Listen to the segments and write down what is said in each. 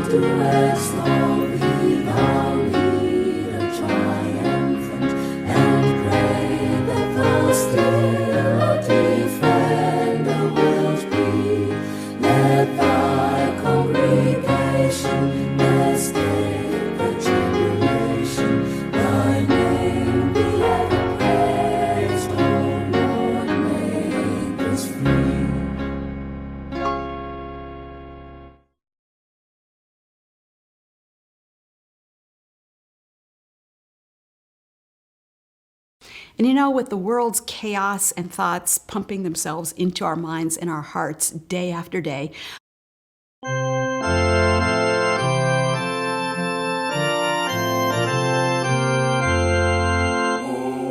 to extol thee, thou leader triumphant, and pray that thou still a defender wilt be. Let thy congregation escape the tribulation. Thy name be ever praised, O Lord, make us free. And with the world's chaos and thoughts pumping themselves into our minds and our hearts day after day,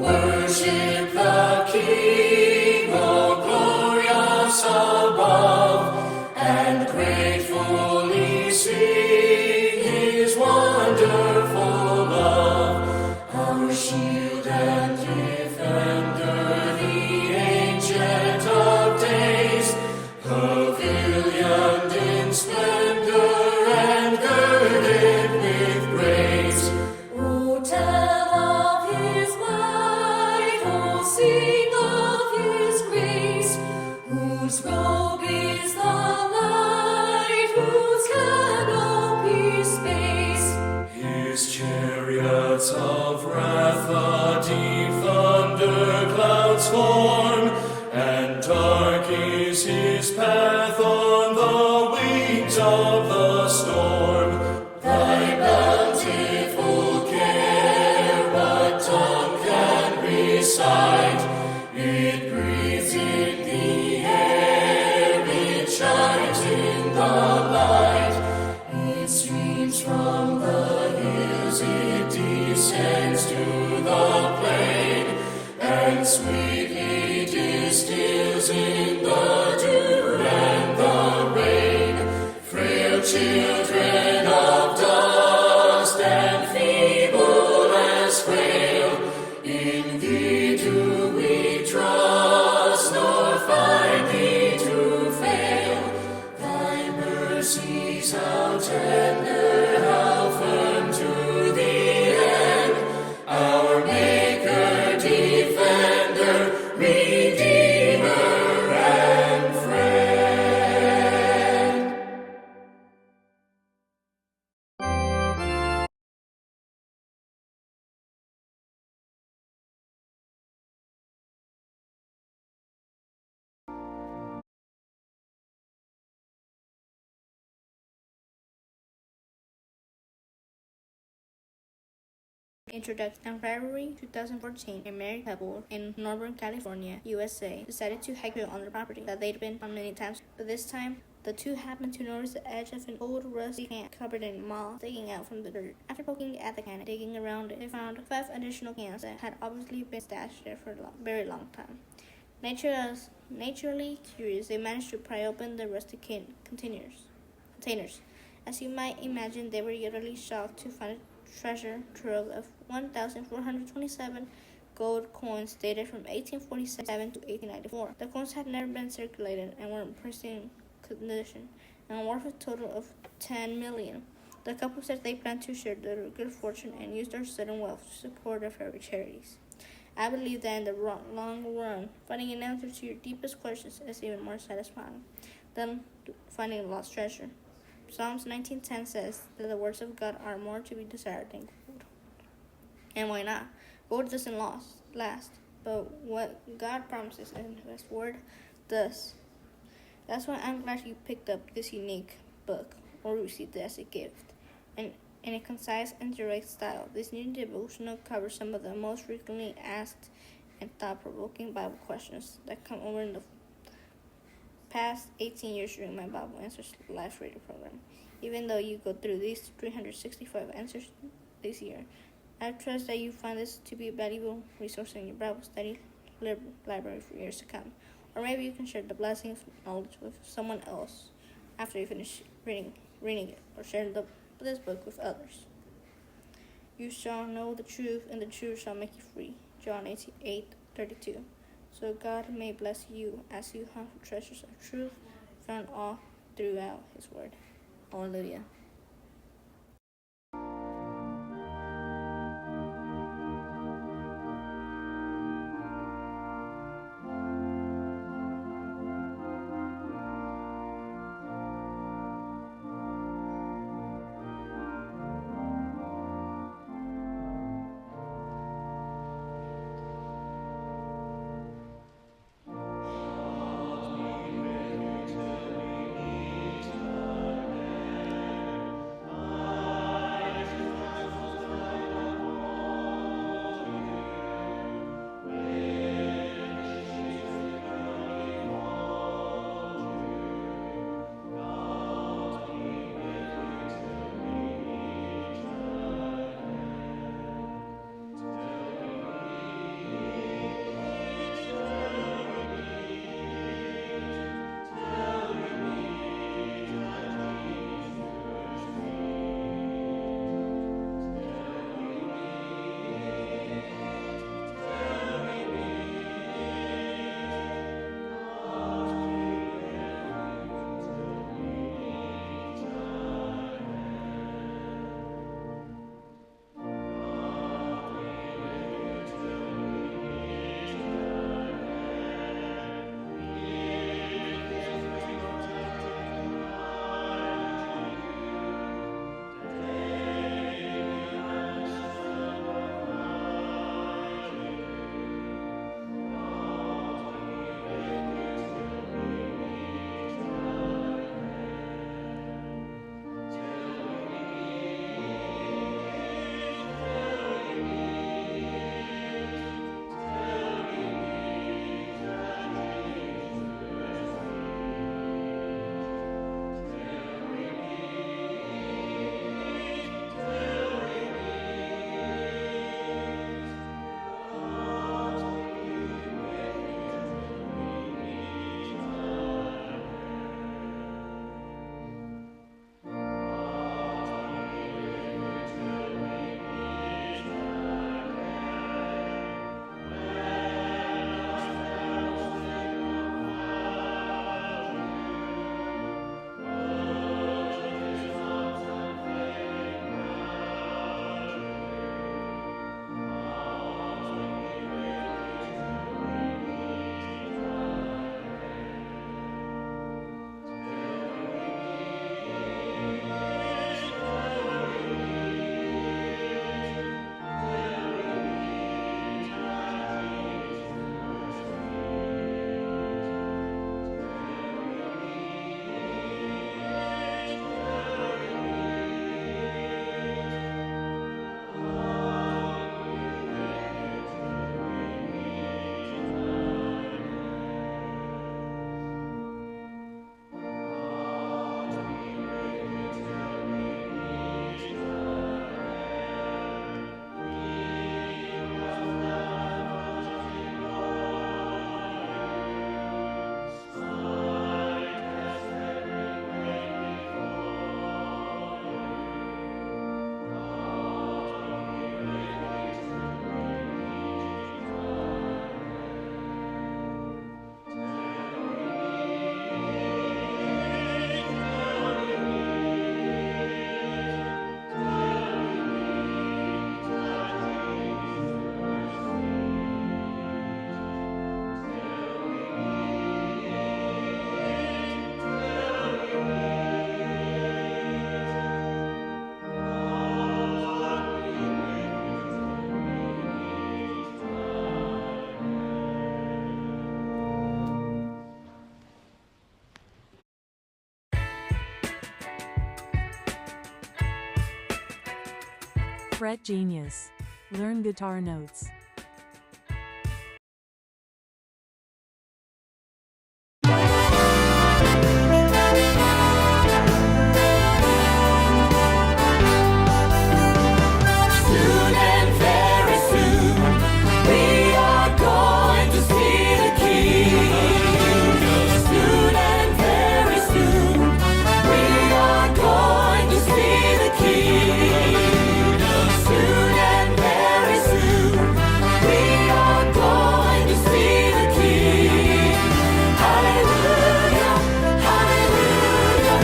Worship the King, O glorious above, and gratefully sing His wonderful love. Our shield and defender, the Ancient of Days, pavilioned in splendor and girded with grace. O tell of His might, O sing of His grace, whose robe is the light, whose canopy space. His chariots of wrath the deep thunder clouds form, and dark is His path on the wings of the storm. Thy bountiful care, what tongue can recite? It breathes in the air, it shines in the light. It streams from the hills, it descends to the plain, and sweetly distills in the dew and the rain. Frail children of dust and feeble as frail, in Thee do we trust, nor find Thee to fail. Thy mercies how tender, how firm to the end, our Maker, Defender, Redeemer, and Friend. Introduction. In February 2014, a married couple in Northern California, USA, decided to hike on their property that they'd been on many times. But this time, the two happened to notice the edge of an old rusty can covered in moss sticking out from the dirt. After poking at the can and digging around it, they found 5 additional cans that had obviously been stashed there for a very long time. Naturally curious, they managed to pry open the rusty containers. As you might imagine, they were utterly shocked to find a treasure trove of 1,427 gold coins dated from 1847 to 1894. The coins had never been circulated and were in pristine condition, and worth a total of $10 million. The couple said they planned to share their good fortune and use their sudden wealth to support their favorite charities. I believe that in the long run, finding an answer to your deepest questions is even more satisfying than finding a lost treasure. Psalms 19:10 says that the words of God are more to be desired than gold. And why not? Gold doesn't last, but what God promises in His Word does. That's why I'm glad you picked up this unique book or received it as a gift. And in a concise and direct style, this new devotional covers some of the most frequently asked and thought-provoking Bible questions that come over in the past 18 years during my Bible Answers live radio program. Even though you go through these 365 answers this year, I trust that you find this to be a valuable resource in your Bible study library for years to come. Or maybe you can share the blessing of knowledge with someone else after you finish reading it, or share this book with others. You shall know the truth, and the truth shall make you free. John 8:32. So God may bless you as you hunt for treasures of truth found all throughout His Word. Hallelujah. Fret Genius. Learn guitar notes. Soon and very soon, we are going to see the King. Soon and very soon, we are going to see the King. Soon and very soon, we are going to see the King. Hallelujah, hallelujah,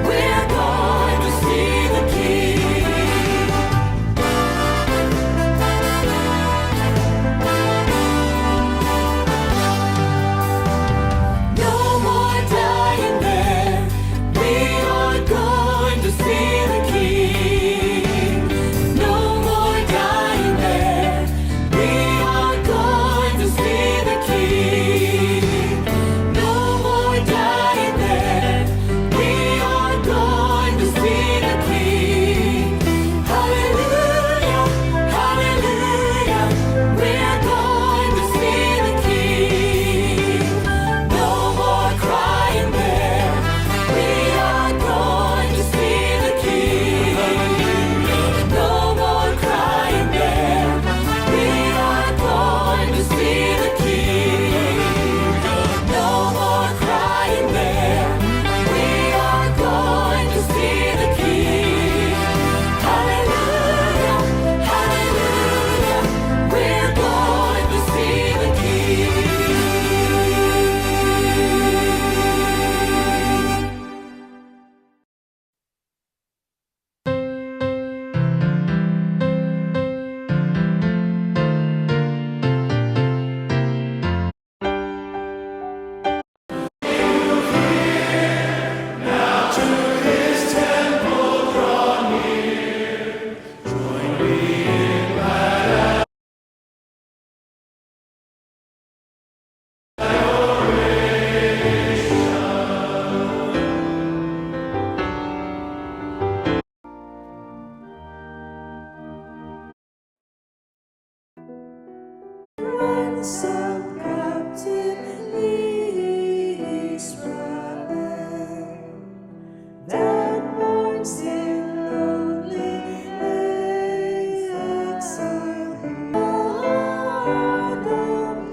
we're going to see the King. No more dying there. We are going to see the King. No more dying there. We are going to see the King. No more dying there. We are going to see the King. Hallelujah, hallelujah. We're going to see the King. No more crying there. We are going to see the King. No more crying there. We are going to see the King. No more crying there. We are going to see the King. Hallelujah, hallelujah. We're going to see the King. Run, so